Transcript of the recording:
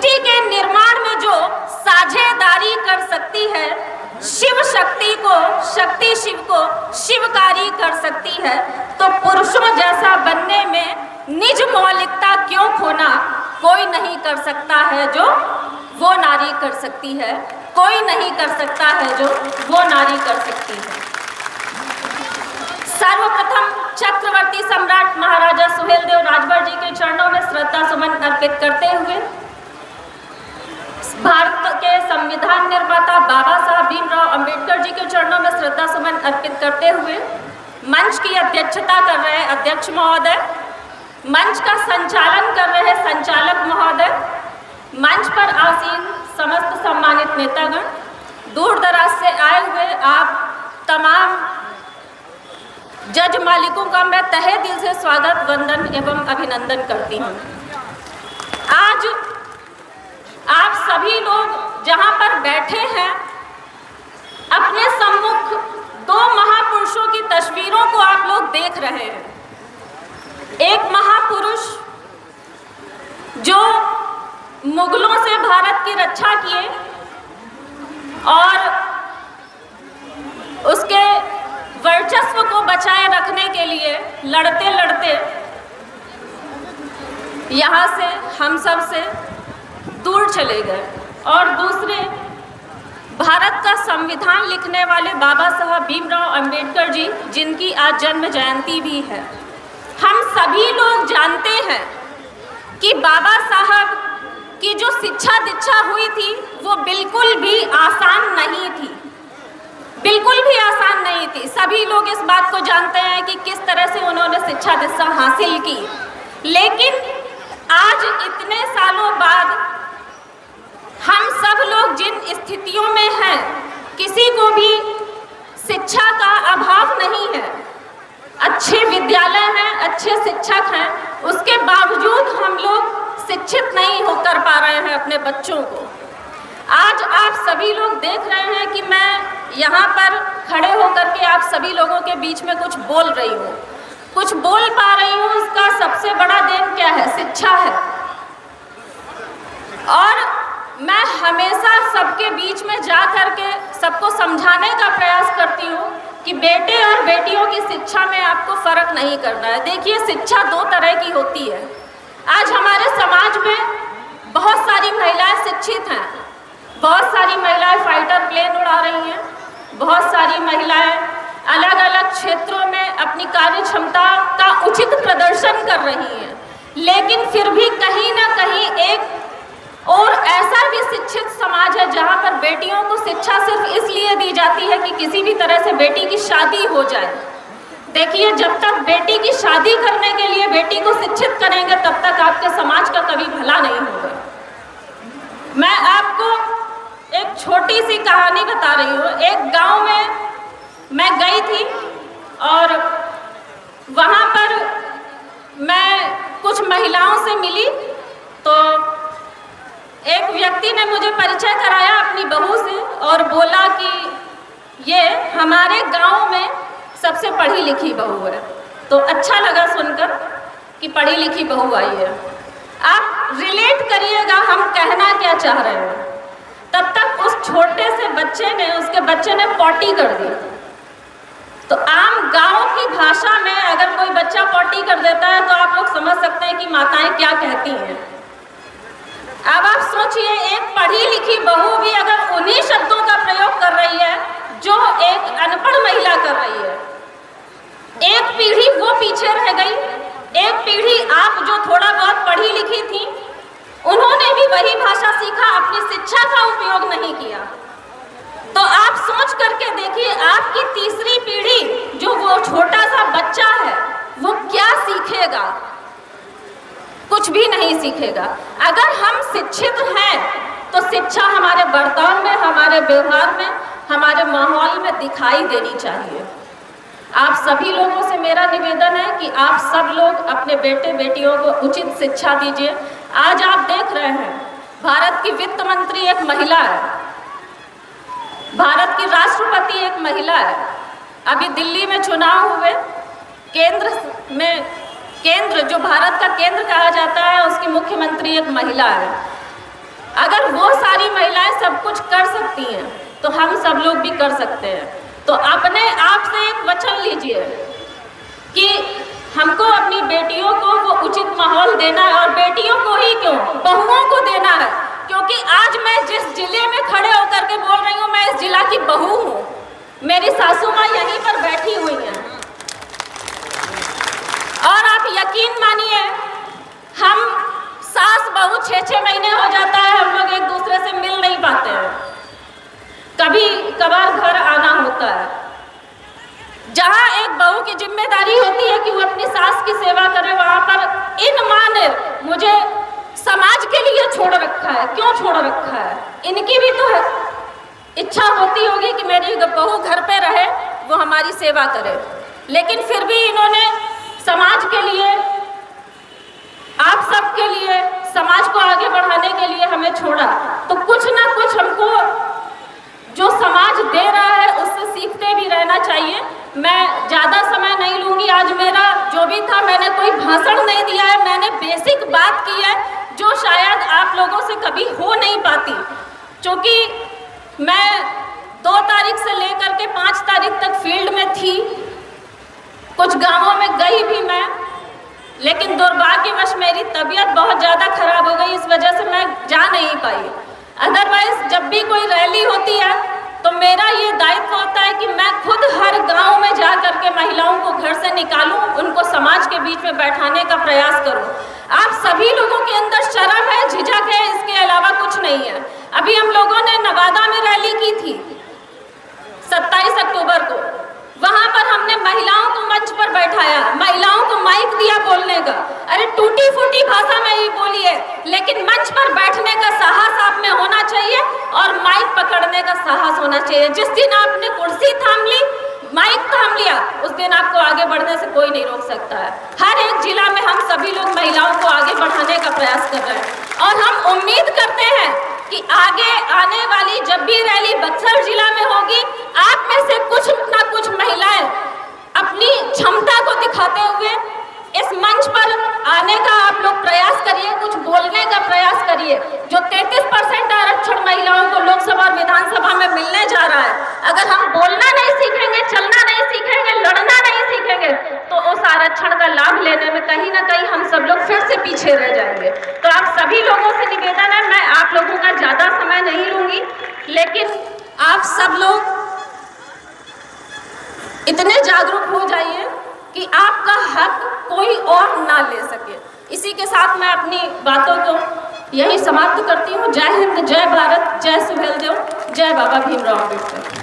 सृष्टि के निर्माण में जो साझेदारी कर सकती है, शिव शक्ति को, शक्ति शिव को शिवकारी कर सकती है, तो पुरुषों जैसा बनने में निज मौलिकता क्यों खोना? कोई नहीं कर सकता है जो वो नारी कर सकती है, कोई नहीं कर सकता है जो वो नारी कर सकती है। सर्वप्रथम चक्रवर्ती सम्राट महाराजा सुहेलदेव राजभर जी के चरणों में श्रद्धा सुमन अर्पित करते हुए भारत के संविधान निर्माता बाबा साहब भीमराव अंबेडकर जी के चरणों में श्रद्धा सुमन अर्पित करते हुए मंच की अध्यक्षता कर रहे अध्यक्ष महोदय, मंच का संचालन कर रहे संचालक महोदय, मंच पर आसीन समस्त सम्मानित नेतागण, दूर दराज से आए हुए आप तमाम जज मालिकों का मैं तहे दिल से स्वागत, वंदन एवं अभिनंदन करती हूँ। आज आप सभी लोग जहाँ पर बैठे हैं, अपने सम्मुख दो महापुरुषों की तस्वीरों को आप लोग देख रहे हैं। एक महापुरुष जो मुगलों से भारत की रक्षा किए और उसके वर्चस्व को बचाए रखने के लिए लड़ते लड़ते यहाँ से हम सब से दूर चले गए, और दूसरे भारत का संविधान लिखने वाले बाबा साहब भीमराव अंबेडकर जी, जिनकी आज जन्म जयंती भी है। हम सभी लोग जानते हैं कि बाबा साहब की जो शिक्षा दीक्षा हुई थी वो बिल्कुल भी आसान नहीं थी, बिल्कुल भी आसान नहीं थी। सभी लोग इस बात को जानते हैं कि किस तरह से उन्होंने शिक्षा दीक्षा हासिल की, लेकिन आज इतने सालों बाद हम सब लोग जिन स्थितियों में हैं, किसी को भी शिक्षा का अभाव नहीं है, अच्छे विद्यालय हैं, अच्छे शिक्षक हैं, उसके बावजूद हम लोग शिक्षित नहीं होकर पा रहे हैं अपने बच्चों को। आज आप सभी लोग देख रहे हैं कि मैं यहाँ पर खड़े होकर के आप सभी लोगों के बीच में कुछ बोल रही हूँ, कुछ बोल पा रही हूँ। इसका सबसे बड़ा देन क्या है? शिक्षा है। और मैं हमेशा सबके बीच में जा कर के सबको समझाने का प्रयास करती हूँ कि बेटे और बेटियों की शिक्षा में आपको फ़र्क नहीं करना है। देखिए, शिक्षा दो तरह की होती है। आज हमारे समाज में बहुत सारी महिलाएं शिक्षित हैं, बहुत सारी महिलाएं फाइटर प्लेन उड़ा रही हैं, बहुत सारी महिलाएं अलग अलग क्षेत्रों में अपनी कार्य क्षमता का उचित प्रदर्शन कर रही हैं, लेकिन फिर भी कहीं ना कहीं एक और ऐसा भी शिक्षित समाज है जहाँ पर बेटियों को शिक्षा सिर्फ इसलिए दी जाती है कि किसी भी तरह से बेटी की शादी हो जाए। देखिए, जब तक बेटी की शादी करने के लिए बेटी को शिक्षित करेंगे तब तक आपके समाज का कभी भला नहीं होगा। मैं आपको एक छोटी सी कहानी बता रही हूँ। एक गांव में मैं गई थी और वहाँ पर मैं कुछ महिलाओं से मिली, तो एक व्यक्ति ने मुझे परिचय कराया अपनी बहू से और बोला कि ये हमारे गांव में सबसे पढ़ी लिखी बहू है। तो अच्छा लगा सुनकर कि पढ़ी लिखी बहू आई है। आप रिलेट करिएगा हम कहना क्या चाह रहे हैं। तब तक उस छोटे से बच्चे ने, उसके बच्चे ने पॉटी कर दी। तो आम गांव की भाषा में अगर कोई बच्चा पॉटी कर देता है तो आप लोग समझ सकते हैं कि माताएं क्या कहती हैं। अब आप सोचिए, एक पढ़ी लिखी बहू भी अगर उन्हीं शब्दों का प्रयोग कर रही है जो एक अनपढ़ महिला कर रही है, एक पीढ़ी वो पीछे रह गई। एक पीढ़ी आप जो थोड़ा बहुत पढ़ी लिखी थी, उन्होंने भी वही भाषा सीखा, अपनी शिक्षा का उपयोग नहीं किया। तो आप सोच करके देखिए, आपकी तीसरी पीढ़ी जो वो छोटा सा बच्चा है वो क्या सीखेगा? कुछ भी नहीं सीखेगा। अगर हम शिक्षित हैं तो शिक्षा हमारे बर्ताव में, हमारे व्यवहार में, हमारे माहौल में दिखाई देनी चाहिए। आप सभी लोगों से मेरा निवेदन है कि आप सब लोग अपने बेटे बेटियों को उचित शिक्षा दीजिए। आज आप देख रहे हैं, भारत की वित्त मंत्री एक महिला है, भारत की राष्ट्रपति एक महिला है। अभी दिल्ली में चुनाव हुए, केंद्र जो भारत का केंद्र कहा जाता है उसकी मुख्यमंत्री एक महिला है। अगर वो सारी महिलाएं सब कुछ कर सकती हैं तो हम सब लोग भी कर सकते हैं। तो अपने आप से एक वचन लीजिए कि हमको अपनी बेटियों को वो उचित माहौल देना है, और बेटियों को ही क्यों, बहुओं को देना है। क्योंकि आज मैं जिस जिले में खड़े होकर के बोल रही हूँ, मैं इस जिला की बहू हूँ। मेरी सासू माँ यहीं पर बैठी हुई हैं, और आप यकीन मानिए हम सास बहू 6-6 महीने हो जाता है, हम लोग एक दूसरे से मिल नहीं पाते हैं, कभी कभार घर आना होता है। जहाँ एक बहू की जिम्मेदारी होती है कि वो अपनी सास की सेवा करे, वहाँ पर इन माँ ने मुझे समाज के लिए छोड़ रखा है। क्यों छोड़ रखा है? इनकी भी तो है इच्छा होती होगी कि मेरी बहू घर पे रहे, वो हमारी सेवा करे, लेकिन फिर भी इन्होंने समाज के लिए, आप सब के लिए, समाज को आगे बढ़ाने के लिए हमें छोड़ा। तो कुछ ना कुछ हमको जो समाज दे रहा है उससे सीखते भी रहना चाहिए। मैं ज़्यादा समय नहीं लूँगी, आज मेरा जो भी था, मैंने कोई भाषण नहीं दिया है, मैंने बेसिक बात की है जो शायद आप लोगों से कभी हो नहीं पाती। क्योंकि मैं 2 तारीख से लेकर के 5 तारीख तक फील्ड में थी, कुछ गांवों में गई भी मैं, लेकिन दुर्भाग्यवश मेरी तबीयत बहुत ज़्यादा खराब हो गई, इस वजह से मैं जा नहीं पाई। अदरवाइज जब भी कोई रैली होती है तो मेरा ये दायित्व होता है कि मैं खुद हर गांव में जा कर के महिलाओं को घर से निकालूं, उनको समाज के बीच में बैठाने का प्रयास करूं। आप सभी लोगों के अंदर शर्म है, झिझक है, इसके अलावा कुछ नहीं है। अभी हम लोगों ने नवादा में रैली की थी 27 अक्टूबर को, वहां पर हमने महिलाओं को मंच पर बैठाया, महिलाओं को माइक दिया बोलने का। अरे टूटी फूटी भाषा में ही बोलिए, लेकिन मंच पर बैठने का साहस आप में होना चाहिए और माइक पकड़ने का साहस होना चाहिए। जिस दिन आपने कुर्सी थाम ली, माइक थाम लिया, उस दिन आपको आगे बढ़ने से कोई नहीं रोक सकता है। हर एक जिला में हम सभी लोग महिलाओं को आगे बढ़ाने का प्रयास कर रहे हैं, और हम उम्मीद करते हैं कि आगे आने वाली जब भी रैली बक्सर जिला में होगी, आप में से कुछ ना कुछ महिलाएं अपनी क्षमता को दिखाते हुए इस मंच पर आने का आप लोग प्रयास करिए, कुछ बोलने का प्रयास करिए। जो 33% आरक्षण महिलाओं को लोकसभा और विधानसभा में मिलने जा रहा है, अगर हम बोलना नहीं सीखेंगे, चलना नहीं सीखेंगे, लड़ना नहीं सीखेंगे, तो उस आरक्षण का लाभ लेने में कहीं ना कहीं हम सब लोग फिर से पीछे रह जाएंगे। तो आप सभी लोगों से निवेदन है, मैं आप लोगों का ज़्यादा समय नहीं लूँगी, लेकिन आप सब लोग इतने जागरूक हो जाइए कि आपका हक कोई और ना ले सके। इसी के साथ मैं अपनी बातों को यही समाप्त करती हूँ। जय हिंद, जय भारत, जय सुहेलदेव, जय बाबा भीमराव अम्बेडकर।